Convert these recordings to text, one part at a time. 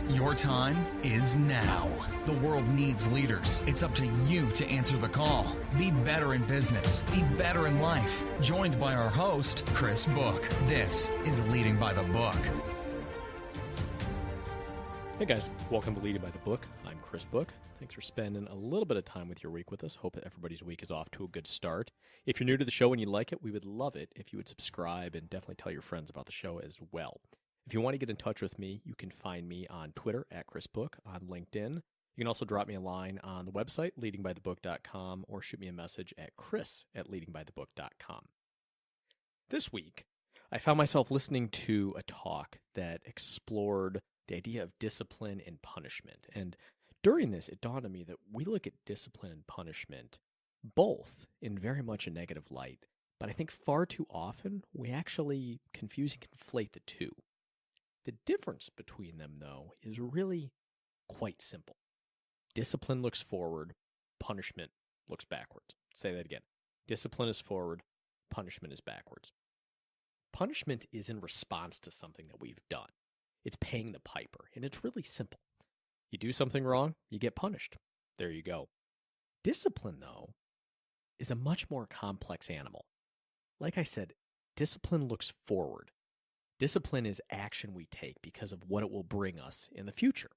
Your time is now. The world needs leaders. It's up to you to answer the call. Be better in business. Be better in life. Joined by our host, Chris Book. This is Leading by the Book. Hey guys, welcome to Leading by the Book. I'm Chris Book. Thanks for spending a little bit of time with your week with us. Hope that everybody's week is off to a good start. If you're new to the show and you like it, we would love it if you would subscribe and definitely tell your friends about the show as well. If you want to get in touch with me, you can find me on Twitter at Chris Book, on LinkedIn. You can also drop me a line on the website, leadingbythebook.com, or shoot me a message at chris@leadingbythebook.com. This week, I found myself listening to a talk that explored the idea of discipline and punishment. And during this, it dawned on me that we look at discipline and punishment both in very much a negative light, but I think far too often we actually confuse and conflate the two. The difference between them, though, is really quite simple. Discipline looks forward, punishment looks backwards. Say that again. Discipline is forward, punishment is backwards. Punishment is in response to something that we've done. It's paying the piper, and it's really simple. You do something wrong, you get punished. There you go. Discipline, though, is a much more complex animal. Like I said, discipline looks forward. Discipline is action we take because of what it will bring us in the future.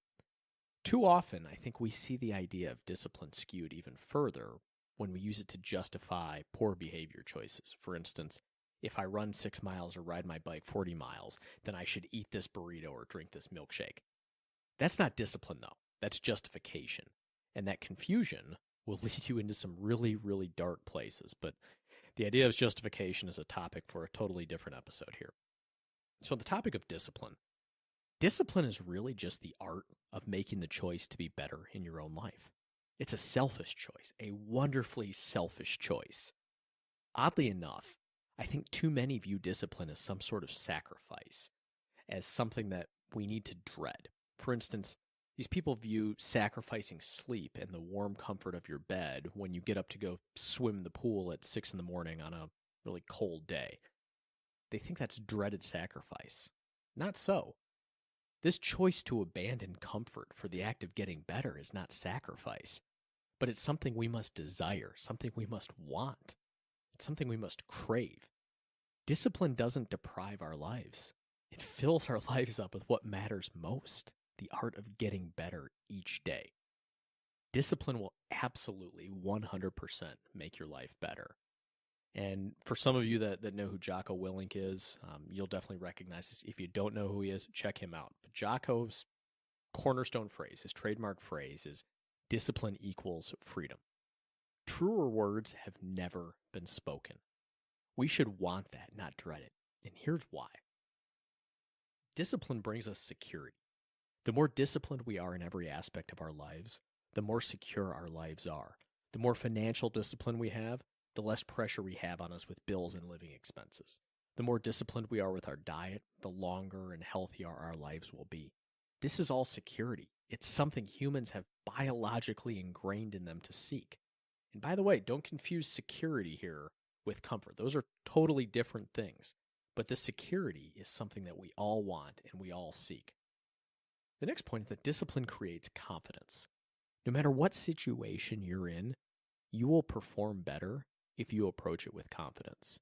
Too often, I think we see the idea of discipline skewed even further when we use it to justify poor behavior choices. For instance, if I run 6 miles or ride my bike 40 miles, then I should eat this burrito or drink this milkshake. That's not discipline, though. That's justification. And that confusion will lead you into some really, really dark places. But the idea of justification is a topic for a totally different episode here. So the topic of discipline. Discipline is really just the art of making the choice to be better in your own life. It's a selfish choice, a wonderfully selfish choice. Oddly enough, I think too many view discipline as some sort of sacrifice, as something that we need to dread. For instance, these people view sacrificing sleep and the warm comfort of your bed when you get up to go swim the pool at 6 in the morning on a really cold day. They think that's dreaded sacrifice. Not so. This choice to abandon comfort for the act of getting better is not sacrifice, but it's something we must desire, something we must want. It's something we must crave. Discipline doesn't deprive our lives. It fills our lives up with what matters most, the art of getting better each day. Discipline will absolutely 100% make your life better. And for some of you that know who Jocko Willink is, you'll definitely recognize this. If you don't know who he is, check him out. But Jocko's cornerstone phrase, his trademark phrase is discipline equals freedom. Truer words have never been spoken. We should want that, not dread it. And here's why. Discipline brings us security. The more disciplined we are in every aspect of our lives, the more secure our lives are. The more financial discipline we have, the less pressure we have on us with bills and living expenses. The more disciplined we are with our diet, the longer and healthier our lives will be. This is all security. It's something humans have biologically ingrained in them to seek. And by the way, don't confuse security here with comfort. Those are totally different things. But this security is something that we all want and we all seek. The next point is that discipline creates confidence. No matter what situation you're in, you will perform better if you approach it with confidence.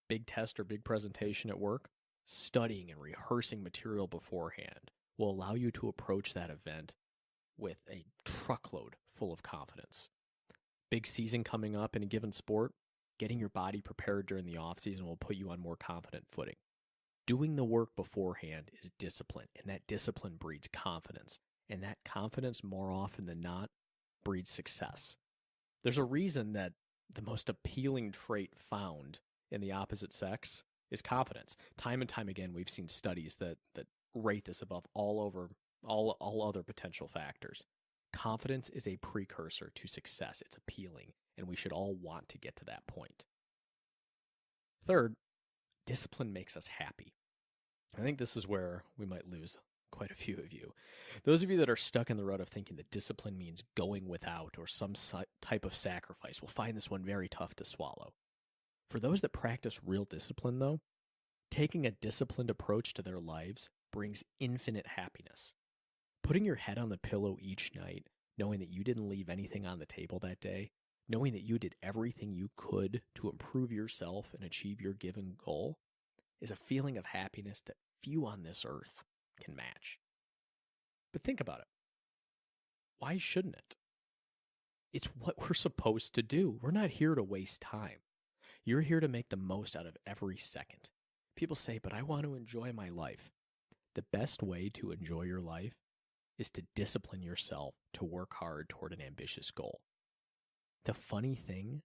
Big test or big presentation at work, studying and rehearsing material beforehand will allow you to approach that event with a truckload full of confidence. Big season coming up in a given sport, getting your body prepared during the off season will put you on more confident footing. Doing the work beforehand is discipline, and that discipline breeds confidence, and that confidence more often than not breeds success. There's a reason that the most appealing trait found in the opposite sex is confidence. Time and time again, we've seen studies that rate this above all other potential factors. Confidence is a precursor to success. It's appealing, and we should all want to get to that point. Third, discipline makes us happy. I think this is where we might lose quite a few of you. Those of you that are stuck in the rut of thinking that discipline means going without or some type of sacrifice will find this one very tough to swallow. For those that practice real discipline, though, taking a disciplined approach to their lives brings infinite happiness. Putting your head on the pillow each night, knowing that you didn't leave anything on the table that day, knowing that you did everything you could to improve yourself and achieve your given goal, is a feeling of happiness that few on this earth can match. But think about it. Why shouldn't it? It's what we're supposed to do. We're not here to waste time. You're here to make the most out of every second. People say, but I want to enjoy my life. The best way to enjoy your life is to discipline yourself to work hard toward an ambitious goal. The funny thing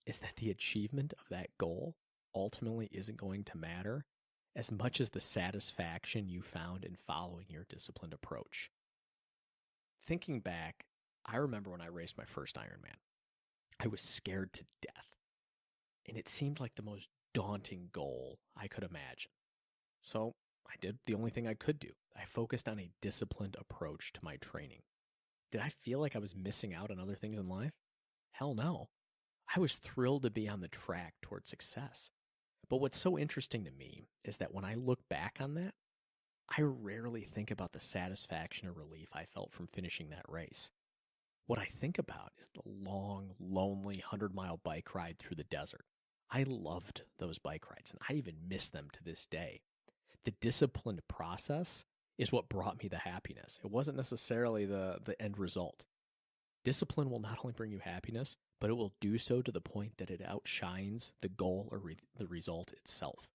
is that the achievement of that goal ultimately isn't going to matter as much as the satisfaction you found in following your disciplined approach. Thinking back, I remember when I raced my first Ironman. I was scared to death, and it seemed like the most daunting goal I could imagine. So I did the only thing I could do. I focused on a disciplined approach to my training. Did I feel like I was missing out on other things in life? Hell no. I was thrilled to be on the track toward success. But what's so interesting to me is that when I look back on that, I rarely think about the satisfaction or relief I felt from finishing that race. What I think about is the long, lonely 100-mile bike ride through the desert. I loved those bike rides, and I even miss them to this day. The disciplined process is what brought me the happiness. It wasn't necessarily the end result. Discipline will not only bring you happiness, but it will do so to the point that it outshines the goal or the result itself.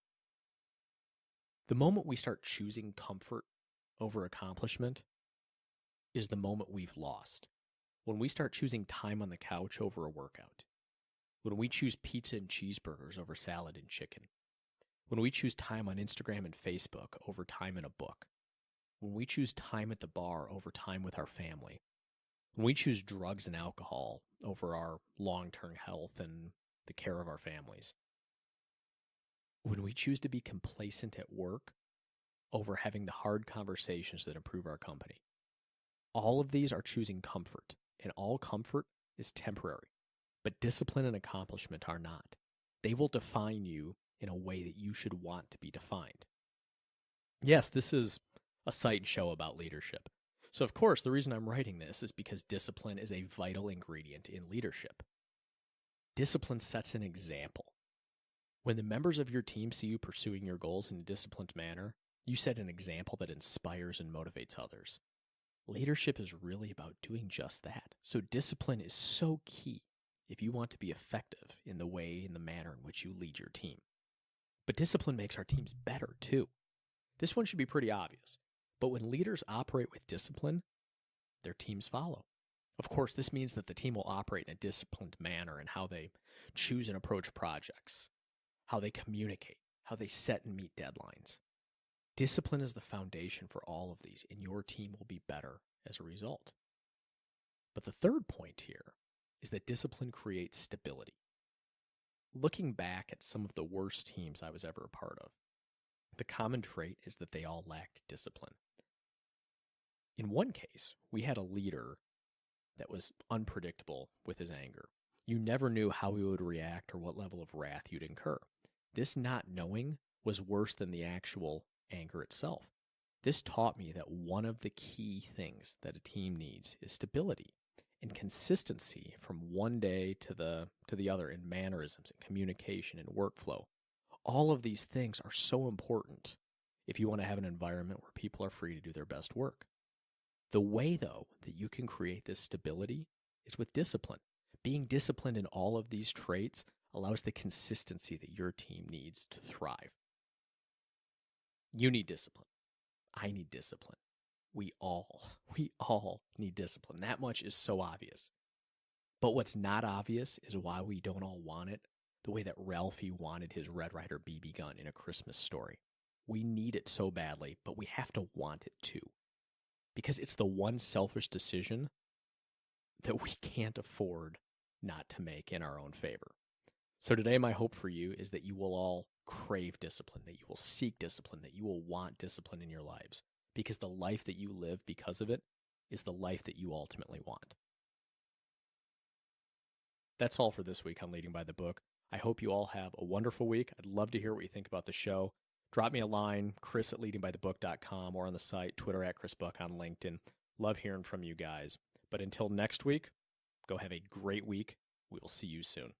The moment we start choosing comfort over accomplishment is the moment we've lost. When we start choosing time on the couch over a workout. When we choose pizza and cheeseburgers over salad and chicken. When we choose time on Instagram and Facebook over time in a book. When we choose time at the bar over time with our family. When we choose drugs and alcohol over our long-term health and the care of our families. When we choose to be complacent at work over having the hard conversations that improve our company. All of these are choosing comfort, and all comfort is temporary. But discipline and accomplishment are not. They will define you in a way that you should want to be defined. Yes, this is a site show about leadership. So, of course, the reason I'm writing this is because discipline is a vital ingredient in leadership. Discipline sets an example. When the members of your team see you pursuing your goals in a disciplined manner, you set an example that inspires and motivates others. Leadership is really about doing just that. So discipline is so key if you want to be effective in the way and the manner in which you lead your team. But discipline makes our teams better too. This one should be pretty obvious. But when leaders operate with discipline, their teams follow. Of course, this means that the team will operate in a disciplined manner in how they choose and approach projects, how they communicate, how they set and meet deadlines. Discipline is the foundation for all of these, and your team will be better as a result. But the third point here is that discipline creates stability. Looking back at some of the worst teams I was ever a part of, the common trait is that they all lacked discipline. In one case, we had a leader that was unpredictable with his anger. You never knew how he would react or what level of wrath you'd incur. This not knowing was worse than the actual anger itself. This taught me that one of the key things that a team needs is stability and consistency from one day to the other in mannerisms and communication and workflow. All of these things are so important if you want to have an environment where people are free to do their best work. The way, though, that you can create this stability is with discipline. Being disciplined in all of these traits allows the consistency that your team needs to thrive. You need discipline. I need discipline. We all need discipline. That much is so obvious. But what's not obvious is why we don't all want it the way that Ralphie wanted his Red Ryder BB gun in A Christmas Story. We need it so badly, but we have to want it too. Because it's the one selfish decision that we can't afford not to make in our own favor. So today, my hope for you is that you will all crave discipline, that you will seek discipline, that you will want discipline in your lives. Because the life that you live because of it is the life that you ultimately want. That's all for this week on Leading by the Book. I hope you all have a wonderful week. I'd love to hear what you think about the show. drop me a line, chris@leadingbythebook.com, or on the site, Twitter @ChrisBook, on LinkedIn. Love hearing from you guys. But until next week, go have a great week. We will see you soon.